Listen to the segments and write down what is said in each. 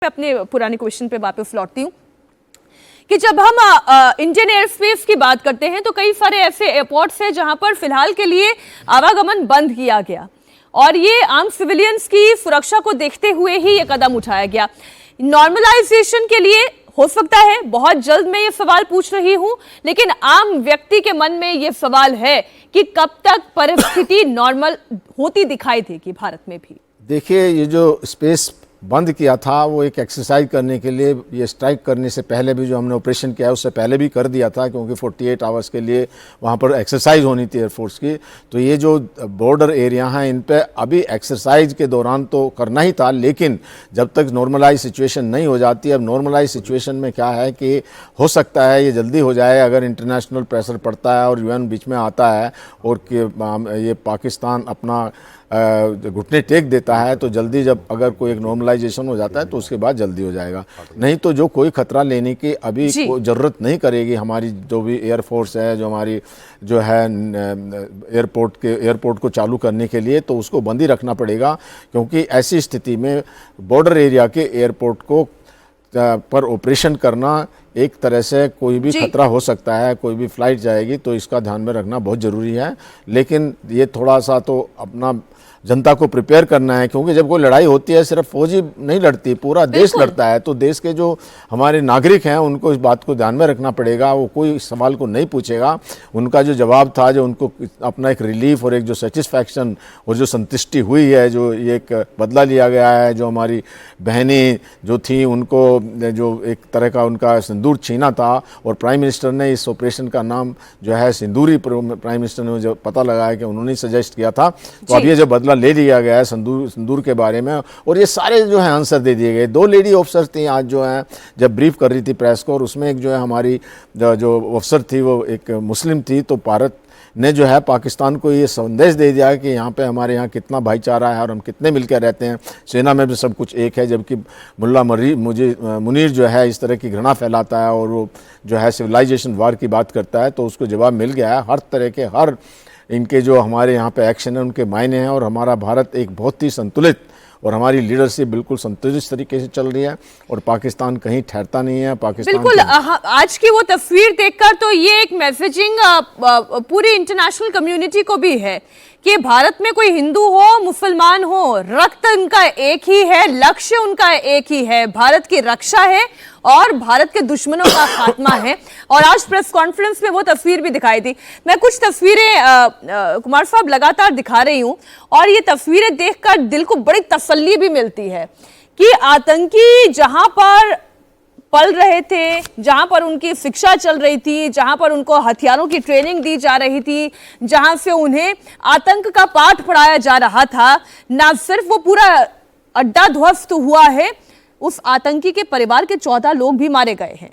मैं अपने पुराने क्वेश्चन पे वापस लौटती हूँ कि जब हम इंडियन एयर स्पेस की बात करते हैं तो कई सारे ऐसे एयरपोर्ट्स हैं जहां पर फिलहाल के लिए आवागमन बंद किया गया और ये आम सिविलियंस की सुरक्षा को देखते हुए ही ये कदम उठाया गया। नॉर्मलाइजेशन के लिए हो सकता है बहुत जल्द मैं ये सवाल पूछ रही हूं, लेकिन आम व्यक्ति के मन में ये सवाल है कि कब तक परिस्थिति नॉर्मल होती दिखाई देगी भारत में भी। देखिए, ये जो स्पेस बंद किया था वो एक एक्सरसाइज करने के लिए, ये स्ट्राइक करने से पहले भी जो हमने ऑपरेशन किया है उससे पहले भी कर दिया था, क्योंकि 48 आवर्स के लिए वहाँ पर एक्सरसाइज होनी थी एयरफोर्स की। तो ये जो बॉर्डर एरिया हैं इन पे अभी एक्सरसाइज के दौरान तो करना ही था, लेकिन जब तक नॉर्मलाइज सिचुएशन नहीं हो जाती, अब नॉर्मलाइज सिचुएशन में क्या है कि हो सकता है ये जल्दी हो जाए अगर इंटरनेशनल प्रेशर पड़ता है और यूएन बीच में आता है और ये पाकिस्तान अपना घुटने टेक देता है तो जल्दी, जब अगर कोई एक नॉर्मलाइजेशन हो जाता है तो उसके बाद जल्दी हो जाएगा। नहीं तो जो कोई खतरा लेने की अभी कोई ज़रूरत नहीं करेगी। हमारी जो भी एयरफोर्स है, जो हमारी जो है एयरपोर्ट को चालू करने के लिए, तो उसको बंद ही रखना पड़ेगा, क्योंकि ऐसी स्थिति में बॉर्डर एरिया के एयरपोर्ट को पर ऑपरेशन करना एक तरह से कोई भी खतरा हो सकता है, कोई भी फ्लाइट जाएगी, तो इसका ध्यान में रखना बहुत ज़रूरी है। लेकिन ये थोड़ा सा तो अपना जनता को प्रिपेयर करना है, क्योंकि जब कोई लड़ाई होती है सिर्फ फौजी नहीं लड़ती, पूरा देश लड़ता है। तो देश के जो हमारे नागरिक हैं उनको इस बात को ध्यान में रखना पड़ेगा। वो कोई सवाल को नहीं पूछेगा। उनका जो जवाब था, जो उनको अपना एक रिलीफ और एक जो सेटिस्फैक्शन और जो संतुष्टि हुई है, जो ये एक बदला लिया गया है, जो हमारी बहनें जो थी उनको जो एक तरह का उनका सिंदूर छीना था, और प्राइम मिनिस्टर ने इस ऑपरेशन का नाम जो है सिंदूरी, प्राइम मिनिस्टर ने जो पता लगाया कि उन्होंने सजेस्ट किया था, तो अब ये जो बदला ले लिया गया है सिंदूर के बारे में, और ये सारे जो है आंसर दे दिए गए। 2 लेडी ऑफिसर थी आज जो है जब ब्रीफ कर रही थी प्रेस को, और उसमें एक जो है हमारी जो ऑफिसर थी वो एक मुस्लिम थी। तो भारत ने जो है पाकिस्तान को ये संदेश दे दिया कि यहाँ पे हमारे यहाँ कितना भाईचारा है और हम कितने मिलकर रहते हैं, सेना में भी सब कुछ एक है। जबकि मुल्ला मुनीर जो है इस तरह की घृणा फैलाता है और वो जो है सिविलाइजेशन वार की बात करता है, तो उसको जवाब मिल गया है। हर तरह के हर इनके जो हमारे यहाँ पे एक्शन है उनके मायने हैं, और हमारा भारत एक बहुत ही संतुलित और हमारी लीडरशिप बिल्कुल संतुलित तरीके से चल रही है, और पाकिस्तान कहीं ठहरता नहीं है। पाकिस्तान बिल्कुल आज की वो तस्वीर देखकर तो ये एक मैसेजिंग पूरी इंटरनेशनल कम्युनिटी को भी है कि भारत में कोई हिंदू हो मुसलमान हो, रक्त उनका एक ही है, लक्ष्य उनका एक ही है, भारत की रक्षा है और भारत के दुश्मनों का खात्मा है। और आज प्रेस कॉन्फ्रेंस में वो तस्वीर भी दिखाई दी। मैं कुछ तस्वीरें कुमार साहब लगातार दिखा रही हूं, और ये तस्वीरें देखकर दिल को बड़ी तसल्ली भी मिलती है कि आतंकी जहां पर पल रहे थे, जहां पर उनकी शिक्षा चल रही थी, जहां पर उनको हथियारों की ट्रेनिंग दी जा रही थी, जहां से उन्हें आतंक का पाठ पढ़ाया जा रहा था, ना सिर्फ वो पूरा अड्डा ध्वस्त हुआ है, उस आतंकी के परिवार के 14 लोग भी मारे गए हैं।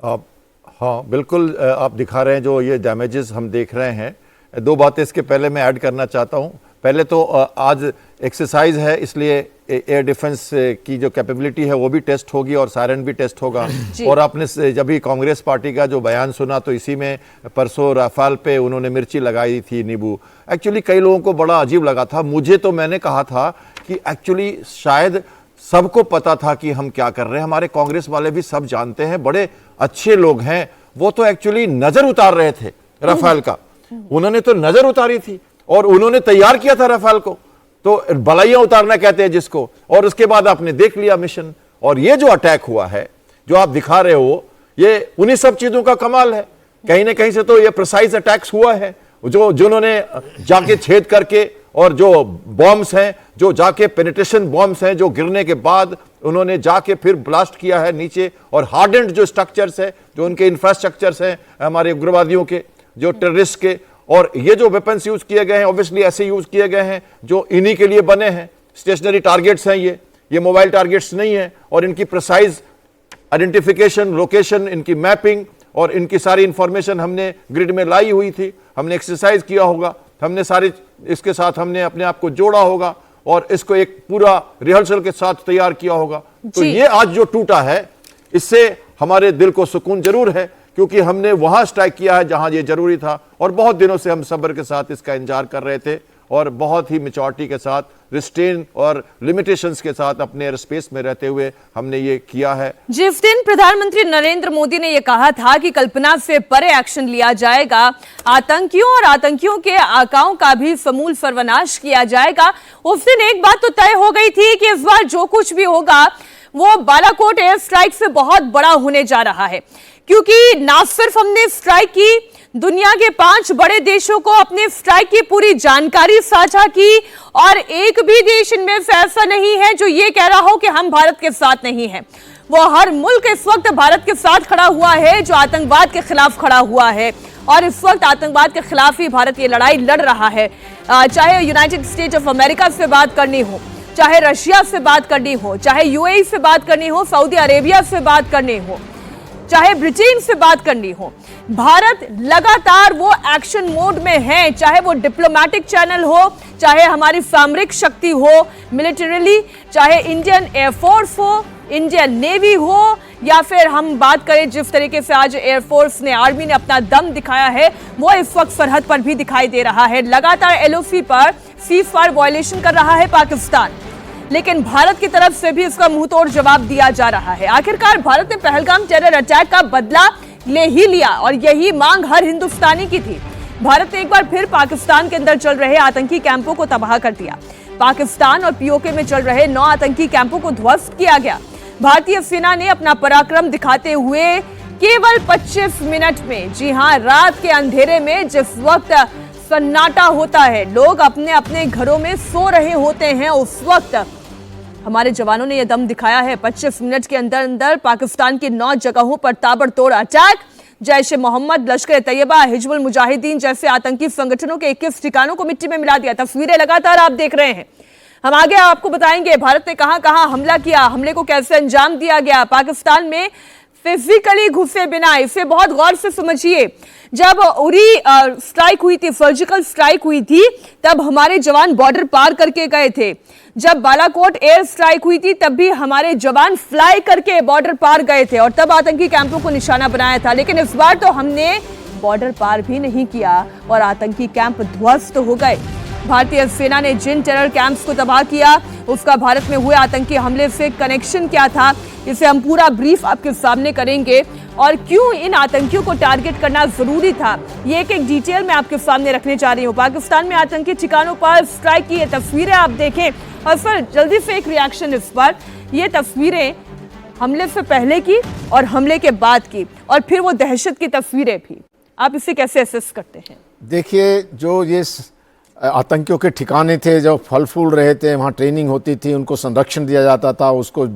हाँ बिल्कुल, आप दिखा रहे हैं जो ये डैमेजेस हम देख रहे हैं। 2 बातें इसके पहले मैं ऐड करना चाहता हूँ। पहले तो आज एक्सरसाइज है, इसलिए एयर डिफेंस की जो कैपेबिलिटी है वो भी टेस्ट होगी और सायरन भी टेस्ट होगा। और आपने जब भी कांग्रेस पार्टी का जो बयान सुना तो इसी में परसों राफेल पे उन्होंने मिर्ची लगाई थी, नींबू। एक्चुअली कई लोगों को बड़ा अजीब लगा था। मुझे तो मैंने कहा था कि एक्चुअली शायद सबको पता था कि हम क्या कर रहे हैं, हमारे कांग्रेस वाले भी सब जानते हैं, बड़े अच्छे लोग हैं। वो तो एक्चुअली नजर उतार रहे थे राफेल का, उन्होंने तो नजर उतारी थी और उन्होंने तैयार किया था राफेल को, तो बलाइयां उतारना कहते हैं जिसको। और उसके बाद आपने देख लिया मिशन, और ये जो अटैक हुआ है जो आप दिखा रहे हो, ये उन्हीं सब चीजों का कमाल है। कहीं ना कहीं से तो ये प्रिसाइज अटैक्स हुआ है, जो जिन्होंने जाके छेद करके, और जो बॉम्ब्स हैं, जो जाके पेनिट्रेशन बॉम्ब्स हैं, जो गिरने के बाद उन्होंने जाके फिर ब्लास्ट किया है नीचे, और हार्डेंड जो स्ट्रक्चर्स है, जो उनके इंफ्रास्ट्रक्चर्स हैं हमारे उग्रवादियों के, जो टेररिस्ट के, और ये जो वेपन्स यूज किए गए हैं ऑब्वियसली ऐसे यूज किए गए हैं जो इन्हीं के लिए बने हैं। स्टेशनरी टारगेट्स हैं ये मोबाइल टारगेट्स नहीं है, और इनकी प्रिसाइज आइडेंटिफिकेशन, लोकेशन, इनकी मैपिंग और इनकी सारी इंफॉर्मेशन हमने ग्रिड में लाई हुई थी। हमने एक्सरसाइज किया होगा, हमने सारे इसके साथ हमने अपने आप को जोड़ा होगा और इसको एक पूरा रिहर्सल के साथ तैयार किया होगा। तो ये आज जो टूटा है, इससे हमारे दिल को सुकून जरूर है, क्योंकि हमने वहां स्ट्राइक किया है जहां ये जरूरी था, और बहुत दिनों से हम सब्र के साथ इसका इंतजार कर रहे थे और बहुत ही मैच्योरिटी के साथ रिस्ट्रेन और लिमिटेशंस के साथ अपने एयर स्पेस में रहते हुए हमने ये किया है। जिस दिन प्रधानमंत्री नरेंद्र मोदी ने यह कहा था कि कल्पना से परे एक्शन लिया जाएगा, आतंकियों और आतंकियों के आकाओं का भी समूल सर्वनाश किया जाएगा, उस दिन एक बात तो तय हो गई थी कि इस बार जो कुछ भी होगा वो बालाकोट एयर स्ट्राइक से बहुत बड़ा होने जा रहा है। क्योंकि ना सिर्फ हमने स्ट्राइक की, दुनिया के 5 बड़े देशों को अपने स्ट्राइक की पूरी जानकारी साझा की और एक भी देश इनमें से ऐसा नहीं है जो ये कह रहा हो कि हम भारत के साथ नहीं हैं। वो हर मुल्क इस वक्त भारत के साथ खड़ा हुआ है जो आतंकवाद के खिलाफ खड़ा हुआ है और इस वक्त आतंकवाद के खिलाफ ही भारत ये लड़ाई लड़ रहा है। चाहे यूनाइटेड स्टेट्स ऑफ अमेरिका से बात करनी हो, चाहे रशिया से बात करनी हो, चाहे यूएई से बात करनी हो, सऊदी अरेबिया से बात करनी हो, चाहे ब्रिटेन से बात करनी हो, भारत लगातार वो एक्शन मोड में है। चाहे वो डिप्लोमेटिक चैनल हो, चाहे हमारी सामरिक शक्ति हो मिलिटरीली, चाहे इंडियन एयरफोर्स हो, इंडियन नेवी हो, या फिर हम बात करें जिस तरीके से आज एयरफोर्स ने, आर्मी ने अपना दम दिखाया है, वो इस वक्त सरहद पर भी दिखाई दे रहा है। लगातार एलओसी पर सीज फायर वायलेशन कर रहा है पाकिस्तान, लेकिन भारत की तरफ से भी इसका मुंह तोड़ जवाब दिया जा रहा है। आखिरकार भारत ने पहलगाम टेरर अटैक का बदला ले ही लिया और यही मांग हर हिंदुस्तानी की थी। भारत ने एक बार फिर पाकिस्तान के अंदर चल रहे आतंकी कैंपों को तबाह कर दिया। पाकिस्तान और पीओके में चल रहे 9 आतंकी कैंपों को ध्वस्त किया गया। भारतीय सेना ने अपना पराक्रम दिखाते हुए केवल 25 मिनट में, जी हां, रात के अंधेरे में जिस वक्त सन्नाटा होता है, लोग अपने अपने घरों में सो रहे होते हैं, उस वक्त हमारे जवानों ने यह दम दिखाया है। 25 मिनट के अंदर अंदर पाकिस्तान की 9 जगहों पर ताबड़तोड़ अटैक। जैश ए मोहम्मद, लश्कर तैयबा, हिजबुल मुजाहिदीन जैसे आतंकी संगठनों के 21 ठिकानों को मिट्टी में मिला दिया। तस्वीरें लगातार आप देख रहे हैं। हम आगे आपको बताएंगे भारत ने कहां कहां हमला किया, हमले को कैसे अंजाम दिया गया। पाकिस्तान में फिजिकली घुसे बिना, इसे बहुत गौर से समझिए, जब उरी स्ट्राइक हुई थी, सर्जिकल स्ट्राइक हुई थी, तब हमारे जवान बॉर्डर पार करके गए थे। जब बालाकोट एयर स्ट्राइक हुई थी तब भी हमारे जवान फ्लाई करके बॉर्डर पार गए थे और तब आतंकी कैंपों को निशाना बनाया था। लेकिन इस बार तो हमने बॉर्डर पार भी नहीं किया और आतंकी कैंप ध्वस्त हो गए। भारतीय सेना ने जिन टेरर कैंप्स को तबाह किया, उसका भारत में हुए आतंकी हमले से कनेक्शन क्या था, इसे हम पूरा ब्रीफ आपके सामने करेंगे और क्यों इन आतंकियों को टारगेट करना जरूरी था, ये एक डिटेल में आपके सामने रखने जा रही हूँ। पाकिस्तान में आतंकी ठिकानों पर स्ट्राइक की ये तस्वीरें आप देखें और फिर जल्दी से एक रिएक्शन इस पर। ये तस्वीरें हमले से पहले की और हमले के बाद की और फिर वो दहशत की तस्वीरें भी, आप इसे कैसे असेस करते हैं? देखिए, जो ये आतंकियों के ठिकाने थे, जो फल फूल रहे थे, वहाँ ट्रेनिंग होती थी, उनको संरक्षण दिया जाता था, उसको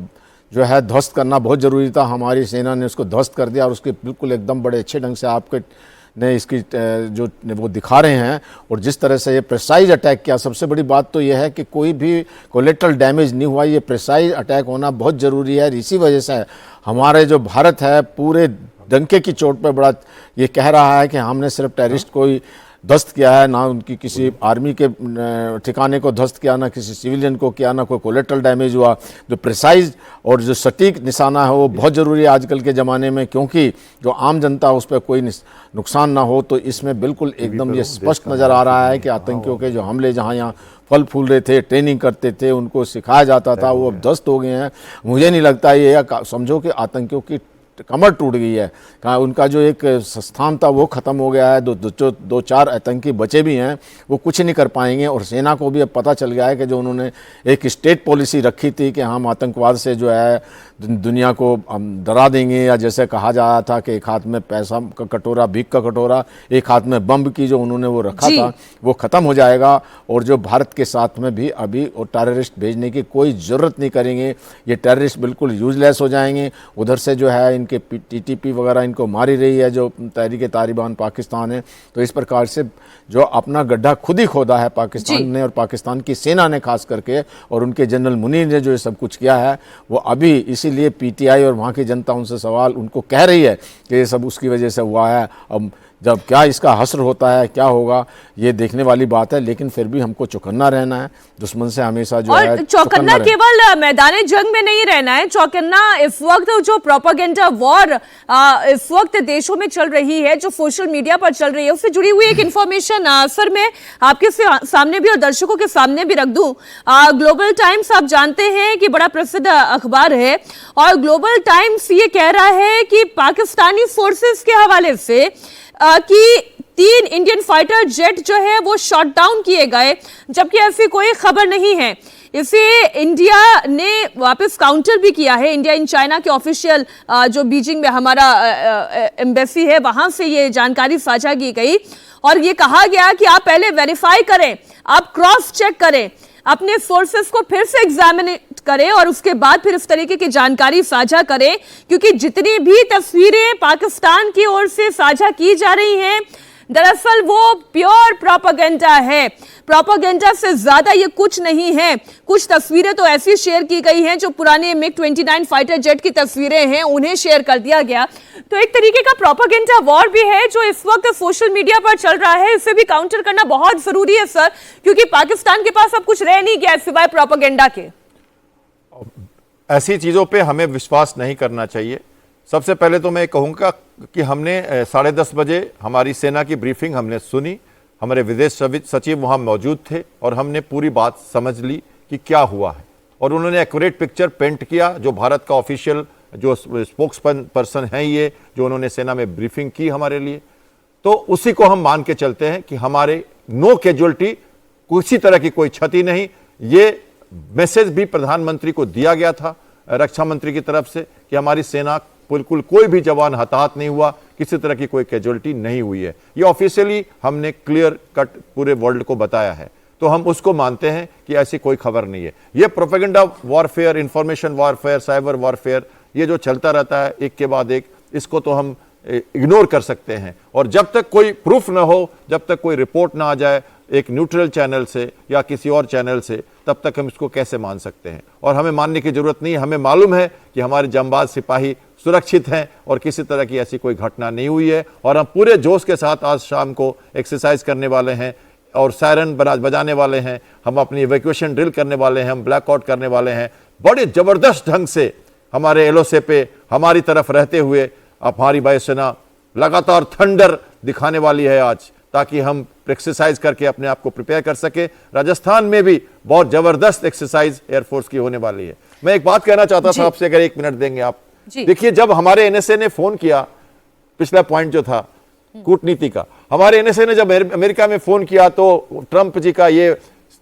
जो है ध्वस्त करना बहुत ज़रूरी था। हमारी सेना ने उसको ध्वस्त कर दिया और उसके बिल्कुल एकदम बड़े अच्छे ढंग से आपके ने इसकी जो वो दिखा रहे हैं और जिस तरह से ये प्रिसाइज अटैक किया। सबसे बड़ी बात तो यह है कि कोई भी कोलेटरल डैमेज नहीं हुआ। ये प्रिसाइज अटैक होना बहुत ज़रूरी है। इसी वजह से हमारे जो भारत है पूरे डंके की चोट पर बड़ा ये कह रहा है कि हमने सिर्फ टेररिस्ट को ही ध्वस्त किया है, ना उनकी किसी आर्मी के ठिकाने को ध्वस्त किया, ना किसी सिविलियन को किया, ना कोई कोलेटरल डैमेज हुआ। जो प्रिसाइज और जो सटीक निशाना है वो बहुत ज़रूरी है आजकल के ज़माने में, क्योंकि जो आम जनता उस पर कोई नुकसान ना हो। तो इसमें बिल्कुल एकदम ये स्पष्ट नज़र आ रहा है कि आतंकियों के जो हमले जहाँ यहाँ फल फूल रहे थे, ट्रेनिंग करते थे, उनको सिखाया जाता था, वो अब ध्वस्त हो गए हैं। मुझे नहीं लगता ये समझो कि आतंकियों की कमर टूट गई है, उनका जो एक स्थान था वो ख़त्म हो गया है। दो चार आतंकी बचे भी हैं, वो कुछ नहीं कर पाएंगे। और सेना को भी अब पता चल गया है कि जो उन्होंने एक स्टेट पॉलिसी रखी थी कि हम आतंकवाद से जो है दुनिया को डरा देंगे, या जैसे कहा जा रहा था कि एक हाथ में पैसा का कटोरा, भीख का कटोरा, एक हाथ में बम की जो उन्होंने वो रखा था, वो ख़त्म हो जाएगा। और जो भारत के साथ में भी अभी और टेररिस्ट भेजने की कोई ज़रूरत नहीं करेंगे। ये टेररिस्ट बिल्कुल यूजलेस हो जाएंगे। उधर से जो है इनके टीटीपी वगैरह इनको मारी रही है, जो तहरीक तालिबान पाकिस्तान है। तो इस प्रकार से जो अपना गड्ढा खुद ही खोदा है पाकिस्तान ने और पाकिस्तान की सेना ने खास करके, और उनके जनरल मुनीर ने जो ये सब कुछ किया है, वो अभी इसीलिए पीटीआई और वहाँ की जनता उनसे सवाल उनको कह रही है कि ये सब उसकी वजह से हुआ है। अब जब क्या इसका हश्र होता है, क्या होगा, ये देखने वाली बात है। लेकिन फिर भी हमको चौकन्ना रहना है, दुश्मन से हमेशा जो है और चौकन्ना केवल मैदान जंग में नहीं रहना है, चौकन्ना इस वक्त जो प्रोपेगेंडा वॉर इस वक्त देशों में चल रही है, जो सोशल मीडिया पर चल रही है, उससे जुड़ी हुई एक इंफॉर्मेशन सर मैं आपके सामने भी और दर्शकों के सामने भी रख दूं। ग्लोबल टाइम्स आप जानते हैं कि बड़ा प्रसिद्ध अखबार है, और ग्लोबल टाइम्स ये कह रहा है कि पाकिस्तानी फोर्सेस के हवाले से कि 3 इंडियन फाइटर जेट जो है वो शॉट डाउन किए गए, जबकि ऐसी कोई खबर नहीं है। इसे इंडिया ने वापस काउंटर भी किया है। इंडिया इन चाइना के ऑफिशियल जो बीजिंग में हमारा एम्बेसी है, वहां से ये जानकारी साझा की गई और ये कहा गया कि आप पहले वेरीफाई करें, आप क्रॉस चेक करें, अपने सोर्सेस को फिर से एग्जामिन करें और उसके बाद फिर इस तरीके की जानकारी साझा करें, क्योंकि जितनी भी तस्वीरें पाकिस्तान की ओर से साझा की जा रही हैं, दरअसल वो प्योर प्रोपेगेंडा है। प्रोपेगेंडा से ज्यादा ये कुछ नहीं है। कुछ तस्वीरें तो ऐसी शेयर की गई हैं जो पुराने MiG-29 फाइटर जेट की तस्वीरें हैं, उन्हें शेयर कर दिया गया। तो एक तरीके का प्रोपेगेंडा वॉर भी है जो इस वक्त सोशल मीडिया पर चल रहा है। इसे भी काउंटर करना बहुत जरूरी है सर, क्योंकि पाकिस्तान के पास अब कुछ रह नहीं गया सिवाय प्रोपेगेंडा के। ऐसी चीज़ों पे हमें विश्वास नहीं करना चाहिए। सबसे पहले तो मैं कहूँगा कि हमने 10:30 बजे हमारी सेना की ब्रीफिंग हमने सुनी, हमारे विदेश सचिव वहाँ मौजूद थे और हमने पूरी बात समझ ली कि क्या हुआ है, और उन्होंने एक्यूरेट पिक्चर पेंट किया। जो भारत का ऑफिशियल जो स्पोक्स पर्सन है, ये जो उन्होंने सेना में ब्रीफिंग की हमारे लिए, तो उसी को हम मान के चलते हैं कि हमारे नो कैजुअल्टी, किसी तरह की कोई क्षति नहीं। ये मैसेज भी प्रधानमंत्री को दिया गया था रक्षा मंत्री की तरफ से कि हमारी सेना बिल्कुल कोई भी जवान हताहत नहीं हुआ, किसी तरह की कोई कैजुअल्टी नहीं हुई है। ये ऑफिशियली हमने क्लियर कट पूरे वर्ल्ड को बताया है, तो हम उसको मानते हैं कि ऐसी कोई खबर नहीं है। ये propaganda warfare, information warfare, cyber warfare, ये जो चलता रहता है एक के बाद एक, इसको तो हम इग्नोर कर सकते हैं। और जब तक कोई प्रूफ ना हो, जब तक कोई रिपोर्ट ना आ जाए एक न्यूट्रल चैनल से या किसी और चैनल से, तब तक हम इसको कैसे मान सकते हैं। और हमें मानने की जरूरत नहीं है। हमें मालूम है कि हमारे जांबाज सिपाही सुरक्षित हैं और किसी तरह की ऐसी कोई घटना नहीं हुई है। और हम पूरे जोश के साथ आज शाम को एक्सरसाइज करने वाले हैं और सायरन बजाने वाले हैं, हम अपनी इवैक्यूएशन ड्रिल करने वाले हैं, हम ब्लैकआउट करने वाले हैं। बड़े जबरदस्त ढंग से हमारे एलओसी पे हमारी तरफ रहते हुए हमारी वायुसेना लगातार थंडर दिखाने वाली है आज, ताकि हम एक्सरसाइज करके अपने आप को प्रिपेयर कर सके। राजस्थान में भी बहुत जबरदस्त एक्सरसाइज एयरफोर्स की होने वाली है। मैं एक बात कहना चाहता था आपसे, अगर 1 मिनट देंगे आप। देखिए, जब हमारे एनएसए ने फोन किया, पिछला पॉइंट जो था कूटनीति का, हमारे एनएसए ने जब अमेरिका में फोन किया तो ट्रंप जी का, ये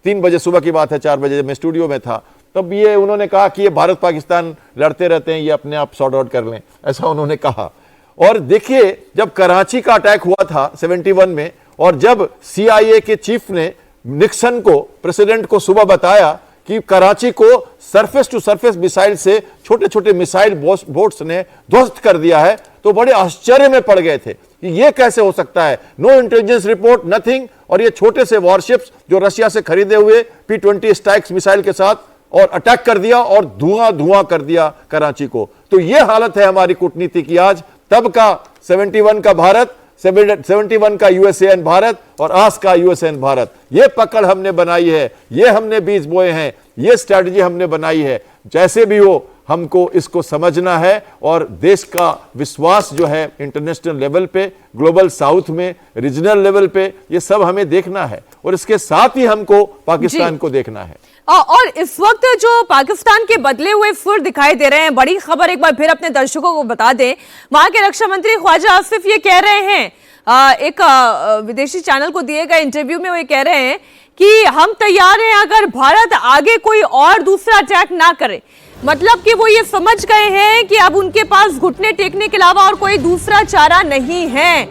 3 बजे सुबह की बात है, 4 बजे मैं स्टूडियो में था, तब ये उन्होंने कहा कि ये भारत पाकिस्तान लड़ते रहते हैं, ये अपने आप सॉर्ट आउट कर लें, ऐसा उन्होंने कहा। और देखिए, जब कराची का अटैक हुआ था 71 में, और जब CIA के चीफ ने निक्सन को, प्रेसिडेंट को सुबह बताया कि कराची को सरफेस टू सरफेस मिसाइल से छोटे छोटे मिसाइल बोट्स ने ध्वस्त कर दिया है, तो बड़े आश्चर्य में पड़ गए थे कि ये कैसे हो सकता है। No intelligence report, nothing. और ये छोटे से वॉरशिप्स जो रशिया से खरीदे हुए P-20 स्ट्राइक्स मिसाइल के साथ, और अटैक कर दिया और धुआं कर दिया कराची को। तो ये हालत है हमारी कूटनीति की आज। तब का 71 का भारत, 71 का यूएसएन भारत और आज का यूएसएन भारत, ये पकड़ हमने बनाई है, ये हमने बीज बोए हैं, ये स्ट्रैटेजी हमने बनाई है। जैसे भी हो, हमको इसको समझना है और देश का विश्वास जो है इंटरनेशनल लेवल पे, ग्लोबल साउथ में, रीजनल लेवल पे, ये सब हमें देखना है, और इसके साथ ही हमको पाकिस्तान को देखना है। और इस वक्त जो पाकिस्तान के बदले हुए सुर दिखाई दे रहे हैं, बड़ी खबर एक बार फिर अपने दर्शकों को बता दें। वहां के रक्षा मंत्री ख्वाजा आसिफ ये कह रहे हैं, एक विदेशी चैनल को दिए गए इंटरव्यू में वो ये कह रहे हैं कि हम तैयार हैं अगर भारत आगे कोई और दूसरा अटैक ना करे। मतलब कि वो ये समझ गए हैं कि अब उनके पास घुटने टेकने के अलावा और कोई दूसरा चारा नहीं है।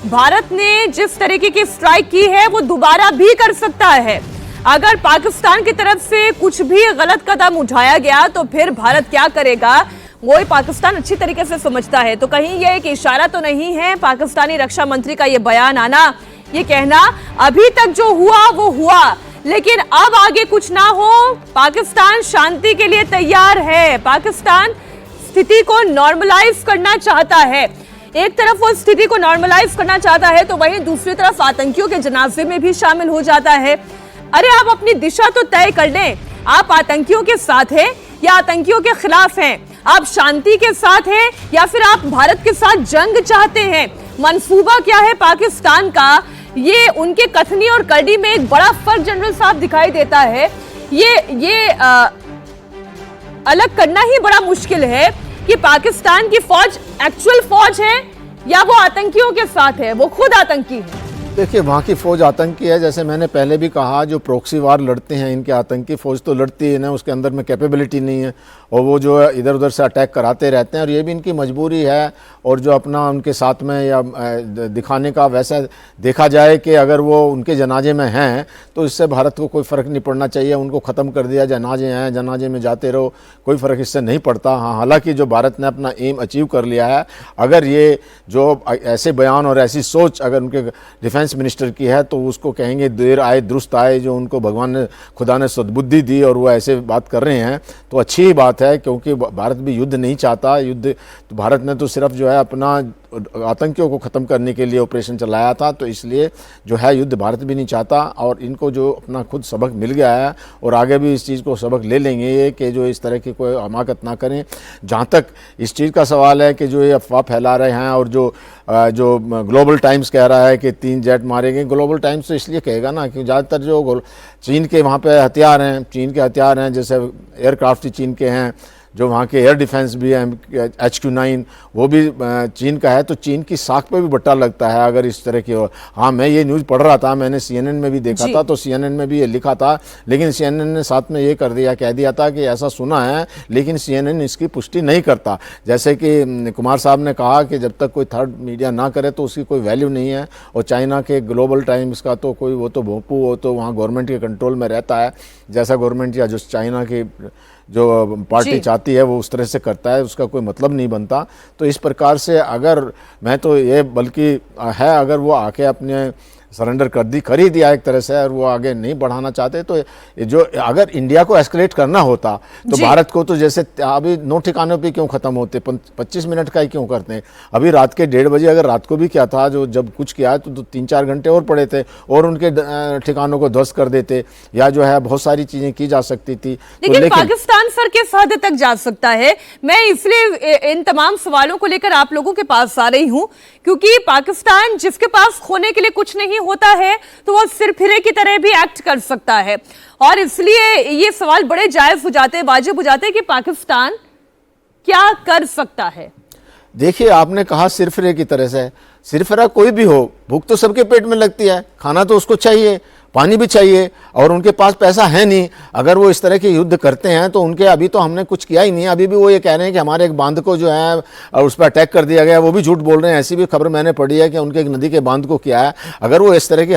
भारत ने जिस तरीके की स्ट्राइक की है वो दोबारा भी कर सकता है। अगर पाकिस्तान की तरफ से कुछ भी गलत कदम उठाया गया तो फिर भारत क्या करेगा, वो पाकिस्तान अच्छी तरीके से समझता है। तो कहीं ये एक इशारा तो नहीं है पाकिस्तानी रक्षा मंत्री का ये बयान आना, ये कहना अभी तक जो हुआ वो हुआ, लेकिन अब आगे कुछ ना हो, पाकिस्तान शांति के लिए तैयार है, पाकिस्तान स्थिति को नॉर्मलाइज करना चाहता है। एक तरफ वो स्थिति को नॉर्मलाइज करना चाहता है तो वहीं दूसरी तरफ आतंकियों के जनाजे में भी शामिल हो जाता है। अरे आप अपनी दिशा तो तय कर लें, आप आतंकियों के साथ हैं या आतंकियों के खिलाफ हैं, आप शांति के साथ हैं या फिर आप भारत के साथ जंग चाहते हैं। मंसूबा क्या है पाकिस्तान का, ये उनके कथनी और करनी में एक बड़ा फर्क जनरल साहब दिखाई देता है। ये अलग करना ही बड़ा मुश्किल है कि पाकिस्तान की फौज एक्चुअल फौज है या वो आतंकियों के साथ है, वो खुद आतंकी है। देखिए, वहाँ की फ़ौज आतंकी है। जैसे मैंने पहले भी कहा, जो प्रॉक्सी वार लड़ते हैं इनके आतंकी फ़ौज तो लड़ती है ना, उसके अंदर में कैपेबिलिटी नहीं है और वो जो है इधर उधर से अटैक कराते रहते हैं और ये भी इनकी मजबूरी है। और जो अपना उनके साथ में या दिखाने का वैसा देखा जाए कि अगर वो उनके जनाजे में हैं तो इससे भारत को कोई फ़र्क नहीं पड़ना चाहिए, उनको ख़त्म कर दिया, जनाजे हैं जनाजे में जाते रहो, कोई फ़र्क इससे नहीं पड़ता। हाँ, हालांकि जो भारत ने अपना एम अचीव कर लिया है, अगर ये जो ऐसे बयान और ऐसी सोच अगर उनके डिफेंस मिनिस्टर की है तो उसको कहेंगे देर आए दुरुस्त आए, जो उनको भगवान ने खुदा ने सद्बुद्धि दी और वो ऐसे बात कर रहे हैं तो अच्छी ही बात है, क्योंकि भारत भी युद्ध नहीं चाहता। युद्ध तो भारत ने तो सिर्फ जो है अपना आतंकियों को ख़त्म करने के लिए ऑपरेशन चलाया था, तो इसलिए जो है युद्ध भारत भी नहीं चाहता। और इनको जो अपना खुद सबक मिल गया है और आगे भी इस चीज़ को सबक ले लेंगे ये कि जो इस तरह की कोई हमाकत ना करें। जहाँ तक इस चीज़ का सवाल है कि जो ये अफवाह फैला रहे हैं और जो ग्लोबल टाइम्स कह रहा है कि 3 जेट मारे गए, ग्लोबल टाइम्स तो इसलिए कहेगा ना कि ज़्यादातर जो चीन के वहाँ पे हथियार हैं, चीन के हथियार हैं, जैसे एयरक्राफ्ट ही चीन के हैं, जो वहाँ के एयर डिफेंस भी है HQ-9 वो भी चीन का है, तो चीन की साख पे भी बट्टा लगता है अगर इस तरह की हो। हाँ, मैं ये न्यूज़ पढ़ रहा था, मैंने CNN में भी देखा था, तो CNN में भी ये लिखा था, लेकिन CNN ने साथ में ये कह दिया था कि ऐसा सुना है, लेकिन CNN इसकी पुष्टि नहीं करता। जैसे कि कुमार साहब ने कहा कि जब तक कोई थर्ड मीडिया ना करे तो उसकी कोई वैल्यू नहीं है। और चाइना के ग्लोबल टाइम्स का तो कोई वो तो भोंपू, वो तो वहाँ गवर्नमेंट के कंट्रोल में रहता है, जैसा गवर्नमेंट या जो चाइना की जो पार्टी चाहती है वो उस तरह से करता है, उसका कोई मतलब नहीं बनता। तो इस प्रकार से अगर मैं तो ये बल्कि है, अगर वो आके अपने सरेंडर कर ही दिया एक तरह से और वो आगे नहीं बढ़ाना चाहते, तो जो अगर इंडिया को एस्केलेट करना होता तो भारत को तो जैसे अभी 9 ठिकानों पे क्यों ख़त्म होते, 25 मिनट का ही क्यों करते हैं। अभी रात के 1:30 बजे अगर रात को भी क्या था, जो जब कुछ किया तो 3-4 घंटे और पड़े थे और उनके ठिकानों को ध्वस्त कर देते, या जो है बहुत सारी चीज़ें की जा सकती थी। लेकिन पाकिस्तान सर किस हद तक जा सकता है, मैं इसलिए इन तमाम सवालों को लेकर आप लोगों के पास आ रही हूं, क्योंकि पाकिस्तान जिसके पास खोने के लिए कुछ नहीं होता है तो वो सिरफिरे की तरह भी एक्ट कर सकता है, और इसलिए ये सवाल बड़े जायज हो जाते हैं, वाजिब हो जाते हैं कि पाकिस्तान क्या कर सकता है। देखिए, आपने कहा सिरफिरे की तरह से, सिरफिरा कोई भी हो, भूख तो सबके पेट में लगती है, खाना तो उसको चाहिए, पानी भी चाहिए, और उनके पास पैसा है नहीं। अगर वो इस तरह के युद्ध करते हैं तो उनके अभी तो हमने कुछ किया ही नहीं है, अभी भी वो ये कह रहे हैं कि हमारे एक बांध को जो है उस पर अटैक कर दिया गया, वो भी झूठ बोल रहे हैं। ऐसी भी खबर मैंने पढ़ी है कि उनके एक नदी के बांध को किया है। अगर वो इस तरह की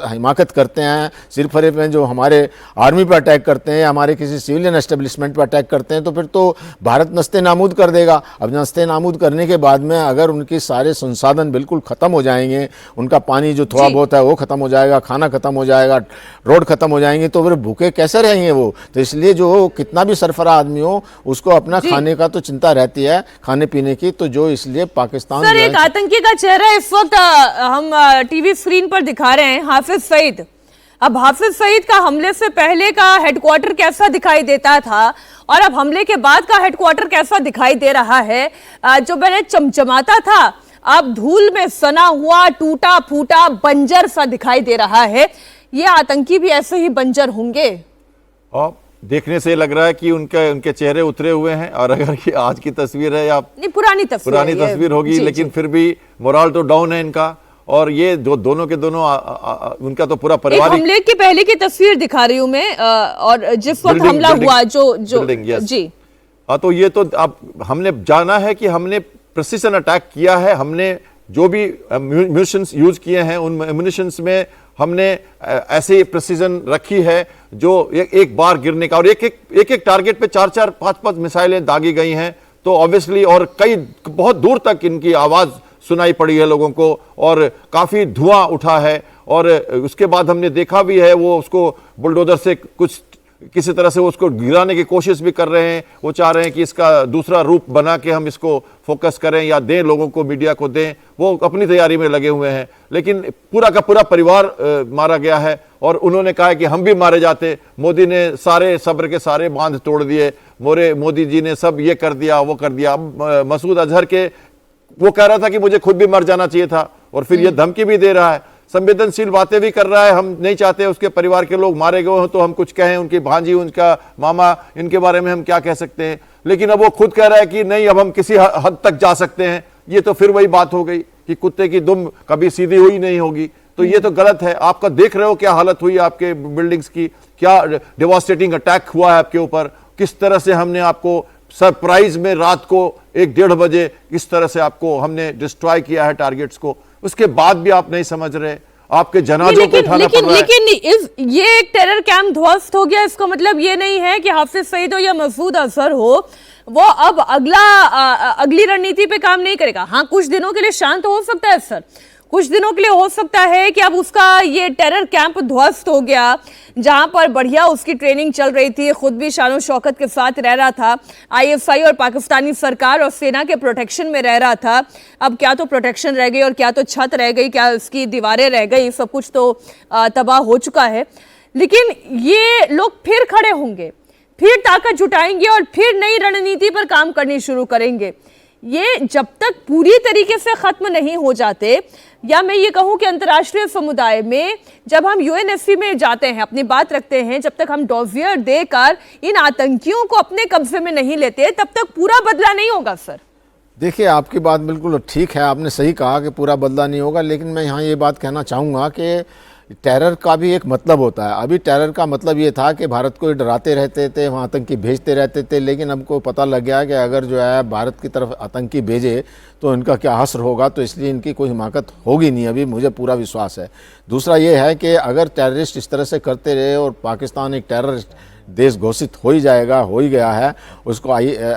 हिमाकत करते हैं, सिरफरे में जो हमारे आर्मी पर अटैक करते हैं, हमारे किसी सिविलियन एस्टेब्लिशमेंट पर अटैक करते हैं, तो फिर तो भारत नस्ते नामूद कर देगा। अब नस्ते नामूद करने के बाद में अगर उनके सारे संसाधन बिल्कुल ख़त्म हो जाएंगे, उनका पानी जो थोड़ा बहुत है वो ख़त्म हो जाएगा, खाना ख़त्म हो जाएगा, रोड खत्म हो जाएंगे, तो फिर भूखे कैसे रहेंगे वो। तो इसलिए जो कितना भी सरफरा आदमी हो उसको अपना खाने का तो चिंता रहती है, खाने पीने की, तो जो इसलिए पाकिस्तान सर एक आतंकी का चेहरा इस वक्त हम टीवी स्क्रीन पर दिखा रहे हैं, हाफिज सईद। अब हाफिज सईद का हमले से पहले का हेडक्वार्टर कैसा दिखाई देता था और अब हमले के बाद का हेडक्वार्टर कैसा दिखाई दे रहा है, जो पहले चमचमाता था अब धूल में सना हुआ, टूटा फूटा, बंजर सा दिखाई दे रहा है। ये आतंकी भी ऐसे ही बंजर होंगे? और देखने से लग रहा है कि उनके चेहरे उतरे हुए हैं, और अगर ये आज की तस्वीर है या नहीं पुरानी तस्वीर होगी, लेकिन फिर भी मोरल तो डाउन है इनका। और ये जो दोनों के दोनों उनका तो पूरा परिवार, हमले की पहले की तस्वीर दिखा रही हूं मैं, और जिस वक्त हमला हुआ जो जी हाँ, तो ये तो अब हमने जाना है कि हमने प्रिसिशन अटैक किया है, हमने जो भी म्यूनिशंस यूज किए हैं उन म्यूनिशंस में हमने ऐसे प्रिसीजन रखी है जो एक बार गिरने का, और एक टारगेट पे 4-4, 5-5 मिसाइलें दागी गई हैं। तो ऑब्वियसली और कई बहुत दूर तक इनकी आवाज सुनाई पड़ी है लोगों को, और काफी धुआं उठा है। और उसके बाद हमने देखा भी है वो उसको बुलडोजर से कुछ किसी तरह से उसको गिराने की कोशिश भी कर रहे हैं। वो चाह रहे हैं कि इसका दूसरा रूप बना के हम इसको फोकस करें या दें, लोगों को, मीडिया को दें। वो अपनी तैयारी में लगे हुए हैं, लेकिन पूरा का पूरा परिवार मारा गया है और उन्होंने कहा कि हम भी मारे जाते। मोदी ने सारे सब्र के सारे बांध तोड़ दिए, मोदी जी ने सब ये कर दिया, वो कर दिया। मसूद अजहर के वो कह रहा था कि मुझे खुद भी मर जाना चाहिए था, और फिर ये धमकी भी दे रहा है, संवेदनशील बातें भी कर रहा है। हम नहीं चाहते उसके परिवार के लोग मारे गए हों तो हम कुछ कहें, उनकी भांजी, उनका मामा, इनके बारे में हम क्या कह सकते हैं। लेकिन अब वो खुद कह रहा है कि नहीं, अब हम किसी हद तक जा सकते हैं। ये तो फिर वही बात हो गई कि कुत्ते की दुम कभी सीधी हुई नहीं होगी। तो ये तो गलत है। आपका देख रहे हो क्या हालत हुई आपके बिल्डिंग्स की, क्या डिवास्टेटिंग अटैक हुआ है आपके ऊपर, किस तरह से हमने आपको सरप्राइज में रात को 1-1:30 बजे किस तरह से आपको हमने डिस्ट्रॉय किया है टारगेट्स को। उसके बाद भी आप नहीं समझ रहे, आपके जनाजों को उठाना पड़ रहा है। लेकिन ये एक टेरर कैंप ध्वस्त हो गया, इसका मतलब ये नहीं है कि हाफिज सईद हो या मसूद अजहर हो, वो अब अगली रणनीति पे काम नहीं करेगा। हाँ, कुछ दिनों के लिए शांत हो सकता है सर, कुछ दिनों के लिए हो सकता है कि अब उसका ये टेरर कैंप ध्वस्त हो गया, जहां पर बढ़िया उसकी ट्रेनिंग चल रही थी, खुद भी शानो शौकत के साथ रह रहा था, आईएसआई और पाकिस्तानी सरकार और सेना के प्रोटेक्शन में रह रहा था। अब क्या तो प्रोटेक्शन रह गई और क्या तो छत रह गई, क्या उसकी दीवारें रह गई, सब कुछ तो तबाह हो चुका है। लेकिन ये लोग फिर खड़े होंगे, फिर ताकत जुटाएंगे और फिर नई रणनीति पर काम करनी शुरू करेंगे। ये जब तक पूरी तरीके से खत्म नहीं हो जाते, या मैं ये कहूं कि अंतर्राष्ट्रीय समुदाय में जब हम यूएनएससी में जाते हैं, अपनी बात रखते हैं, जब तक हम डॉजियर देकर इन आतंकियों को अपने कब्जे में नहीं लेते, तब तक पूरा बदला नहीं होगा सर। देखिए, आपकी बात बिल्कुल ठीक है, आपने सही कहा कि पूरा बदला नहीं होगा। लेकिन मैं यहाँ ये बात कहना चाहूँगा कि टेरर का भी एक मतलब होता है। अभी टेरर का मतलब ये था कि भारत को डराते रहते थे, वहाँ आतंकी भेजते रहते थे, लेकिन हमको पता लग गया कि अगर जो है भारत की तरफ आतंकी भेजे तो इनका क्या असर होगा, तो इसलिए इनकी कोई हिमाकत होगी नहीं, अभी मुझे पूरा विश्वास है। दूसरा ये है कि अगर टेररिस्ट इस तरह से करते रहे और पाकिस्तान एक टेररिस्ट देश घोषित हो ही जाएगा, हो ही गया है, उसको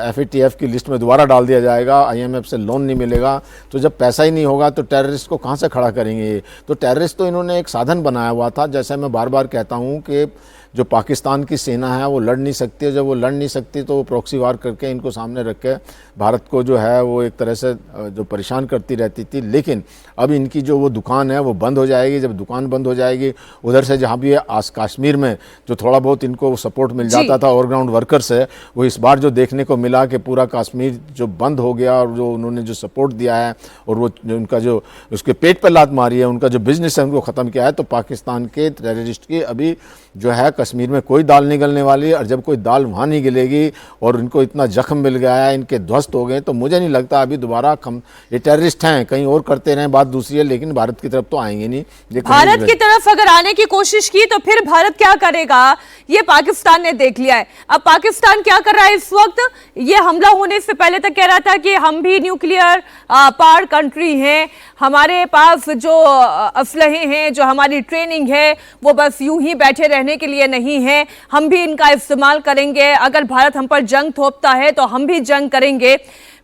FATF की लिस्ट में दोबारा डाल दिया जाएगा, IMF से लोन नहीं मिलेगा, तो जब पैसा ही नहीं होगा तो टेररिस्ट को कहाँ से खड़ा करेंगे ये। तो टेररिस्ट तो इन्होंने एक साधन बनाया हुआ था। जैसे मैं बार बार कहता हूँ कि जो पाकिस्तान की सेना है वो लड़ नहीं सकती है, जब वो लड़ नहीं सकती तो वो प्रॉक्सी वार करके इनको सामने रख के भारत को जो है वो एक तरह से जो परेशान करती रहती थी। लेकिन अब इनकी जो वो दुकान है वो बंद हो जाएगी। जब दुकान बंद हो जाएगी, उधर से जहाँ भी कश्मीर में जो थोड़ा बहुत इनको सपोर्ट मिल जाता था ओवरग्राउंड वर्कर से, वो इस बार जो देखने को मिला कि पूरा कश्मीर जो बंद हो गया और जो उन्होंने जो सपोर्ट दिया है और वो जो उनका जो उसके पेट पर लात मारी है, उनका जो बिजनेस है उनको ख़त्म किया है, तो पाकिस्तान के टेररिस्ट की अभी जो है कश्मीर में कोई दाल नहीं गलने वाली है। और जब कोई दाल वहाँ नहीं गलेगी और इनको इतना जख्म मिल गया है, इनके ध्वस्त हो गए, तो मुझे नहीं लगता अभी दोबारा ये टेररिस्ट हैं, कहीं और करते रहें, बात दूसरी है, लेकिन भारत की तरफ तो आएंगे नहीं। भारत की तरफ अगर आने की कोशिश की तो फिर भारत क्या करेगा, ये पाकिस्तान ने देख लिया है। अब पाकिस्तान क्या कर रहा है इस वक्त, ये हमला होने से पहले तक कह रहा था कि हम भी न्यूक्लियर पावर कंट्री हैं, हमारे पास जो असलहे हैं, जो हमारी ट्रेनिंग है, वो बस यूं ही बैठे रहने के लिए नहीं है, हम भी इनका इस्तेमाल करेंगे। अगर भारत हम पर जंग थोपता है तो हम भी जंग करेंगे।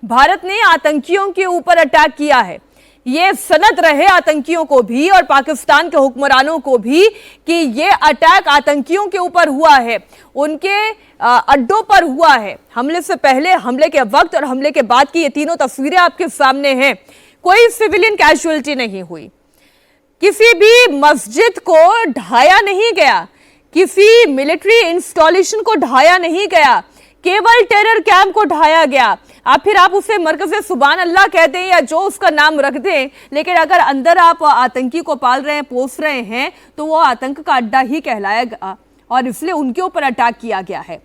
भारत ने आतंकियों के ऊपर अटैक किया है, ये सनद रहे आतंकियों को भी और पाकिस्तान के हुक्मरानों को भी कि ये अटैक आतंकियों के ऊपर हुआ है, उनके अड्डों पर हुआ है। हमले से पहले, हमले के वक्त और हमले के बाद की ये तीनों तस्वीरें आपके सामने हैं। कोई सिविलियन कैजुअलिटी नहीं हुई, किसी भी मस्जिद को ढाया नहीं गया, किसी मिलिट्री इंस्टॉलेशन को ढाया नहीं गया, केवल टेरर कैंप को ढाया गया। फिर आप उसे मरकज़े सुभान अल्लाह कहते हैं या जो उसका नाम रख दें, लेकिन अगर अंदर आप आतंकी को पाल रहे हैं, पोस रहे हैं, तो वो आतंक का अड्डा ही कहलाएगा और इसलिए उनके ऊपर अटैक किया गया है।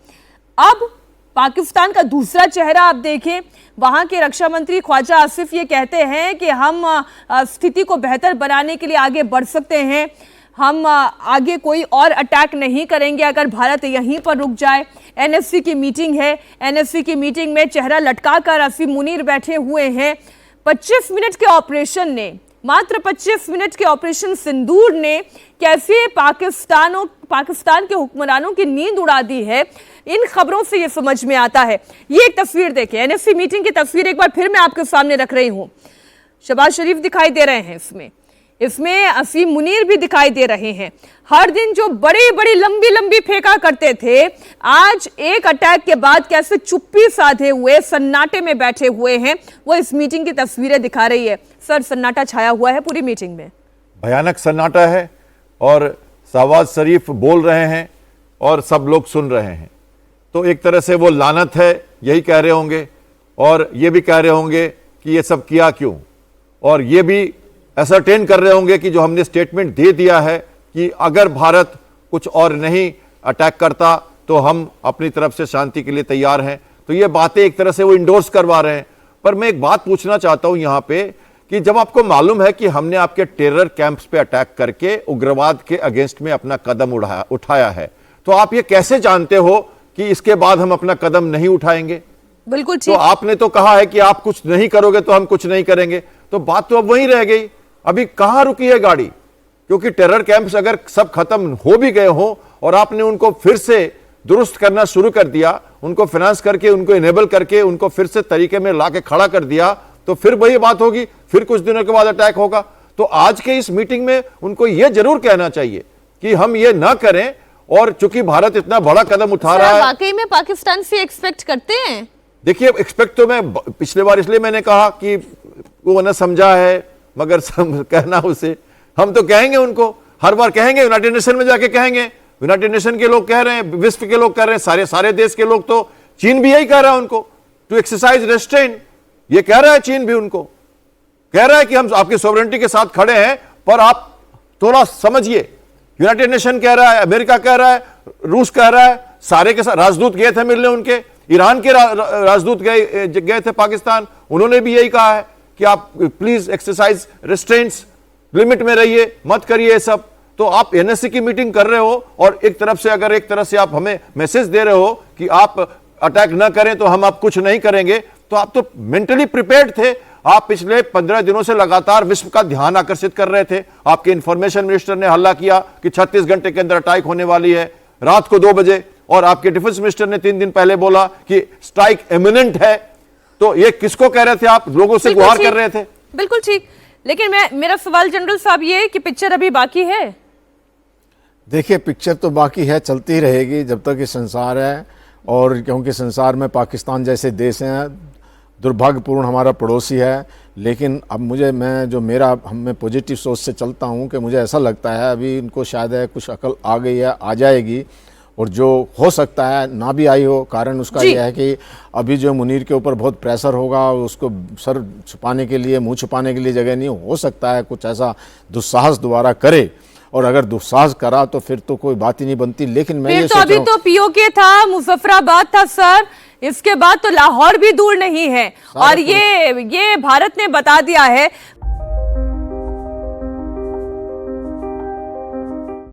अब पाकिस्तान का दूसरा चेहरा आप देखें, वहां के रक्षा मंत्री ख्वाजा आसिफ ये कहते हैं कि हम स्थिति को बेहतर बनाने के लिए आगे बढ़ सकते हैं, हम आगे कोई और अटैक नहीं करेंगे अगर भारत यहीं पर रुक जाए। एनएससी की मीटिंग है, एनएससी की मीटिंग में चेहरा लटकाकर आसिफ मुनीर बैठे हुए हैं। 25 मिनट के ऑपरेशन ने, मात्र 25 मिनट के ऑपरेशन सिंदूर ने कैसे पाकिस्तान के हुक्मरानों की नींद उड़ा दी है, इन खबरों से यह समझ में आता है। ये एक तस्वीर देखें, एनएससी मीटिंग की तस्वीर एक बार फिर मैं आपके सामने रख रही हूं। शहबाज शरीफ दिखाई दे रहे हैं इसमें। इसमें असीम मुनीर भी दिखाई दे रहे हैं। हर दिन जो बड़ी बड़ी लंबी लंबी फेंका करते थे, आज एक अटैक के बाद कैसे चुप्पी साधे हुए सन्नाटे में बैठे हुए हैं, वो इस मीटिंग की तस्वीरें दिखा रही है। सर, सन्नाटा छाया हुआ है पूरी मीटिंग में, भयानक सन्नाटा है और शहबाज शरीफ बोल रहे हैं और सब लोग सुन रहे हैं। तो एक तरह से वो लानत है यही कह रहे होंगे, और ये भी कह रहे होंगे कि ये सब किया क्यों, और ये भी असरटेन कर रहे होंगे कि जो हमने स्टेटमेंट दे दिया है कि अगर भारत कुछ और नहीं अटैक करता तो हम अपनी तरफ से शांति के लिए तैयार हैं। तो ये बातें एक तरह से वो इंडोर्स करवा रहे हैं। पर मैं एक बात पूछना चाहता हूं यहां पे कि जब आपको मालूम है कि हमने आपके टेरर कैंप्स पे अटैक करके उग्रवाद के अगेंस्ट में अपना कदम उठाया है, तो आप ये कैसे जानते हो कि इसके बाद हम अपना कदम नहीं उठाएंगे? बिल्कुल तो ठीक। आपने तो कहा है कि आप कुछ नहीं करोगे तो हम कुछ नहीं करेंगे, तो बात तो अब वहीं रह गई। अभी कहां रुकी है गाड़ी? क्योंकि टेरर कैंप्स अगर सब खत्म हो भी गए हो और आपने उनको फिर से दुरुस्त करना शुरू कर दिया, उनको फाइनेंस करके, उनको इनेबल करके, उनको फिर से तरीके में लाके खड़ा कर दिया, तो फिर वही बात होगी, फिर कुछ दिनों के बाद अटैक होगा। तो आज के इस मीटिंग में उनको यह जरूर कहना चाहिए कि हम ये ना करें, और चूंकि भारत इतना बड़ा कदम उठा रहा है। वाकई में पाकिस्तान से एक्सपेक्ट करते हैं? देखिए, एक्सपेक्ट तो मैं पिछले बार इसलिए मैंने कहा कि वो न समझा है, मगर कहना उसे हम तो कहेंगे, उनको हर बार कहेंगे, यूनाइटेड नेशन में जाके कहेंगे। यूनाइटेड नेशन के लोग कह रहे हैं, विश्व के लोग कह रहे हैं, सारे देश के लोग, तो चीन भी यही कह रहा है उनको टू एक्सरसाइज रेस्ट्रेन। ये कह रहा है चीन भी, उनको कह रहा है कि हम आपकी सॉवरेनिटी के साथ खड़े हैं, पर आप थोड़ा समझिए। यूनाइटेड नेशन कह रहा है, अमेरिका कह रहा है, रूस कह रहा है, सारे के साथ राजदूत गए थे मिलने उनके, ईरान के राजदूत गए थे पाकिस्तान, उन्होंने भी यही कहा है कि आप प्लीज एक्सरसाइज रेस्ट्रेंट्स, लिमिट में रहिए, मत करिए ये सब। तो आप एनएससी की मीटिंग कर रहे हो और एक तरफ से अगर एक तरह से आप हमें मैसेज दे रहे हो कि आप अटैक ना करें तो हम आप कुछ नहीं करेंगे, तो आप तो मेंटली प्रिपेयर्ड थे। आप पिछले 15 दिनों से लगातार विश्व का ध्यान आकर्षित कर रहे थे। आपके इंफॉर्मेशन मिनिस्टर ने हल्ला किया कि 36 घंटे के अंदर अटैक होने वाली है, रात को 2 बजे, और आपके डिफेंस मिनिस्टर ने 3 दिन पहले बोला कि स्ट्राइक इमिनेंट है। तो ये किसको कह रहे थे आप? लोगों से गुहार कर रहे थे। बिल्कुल ठीक। लेकिन मेरा सवाल जनरल साहब ये है कि पिक्चर अभी बाकी है। देखिए, पिक्चर तो बाकी है, चलती रहेगी जब तक ये संसार है, और क्योंकि संसार में पाकिस्तान जैसे देश हैं, दुर्भाग्यपूर्ण हमारा पड़ोसी है। लेकिन अब मैं पॉजिटिव सोच से चलता हूँ कि मुझे ऐसा लगता है अभी इनको शायद है कुछ अकल आ गई है, आ जाएगी, और जो हो सकता है ना भी आई हो। कारण उसका यह है कि अभी जो मुनीर के ऊपर बहुत प्रेशर होगा, उसको सर छुपाने के लिए, मुंह छुपाने के लिए जगह नहीं, हो सकता है कुछ ऐसा दुस्साहस दोबारा करे, और अगर दुस्साहस करा तो फिर तो कोई बात ही नहीं बनती। लेकिन मैं ये तो अभी तो पीओके था, मुजफ्फराबाद था सर, इसके बाद तो लाहौर भी दूर नहीं है। और ये भारत ने बता दिया है,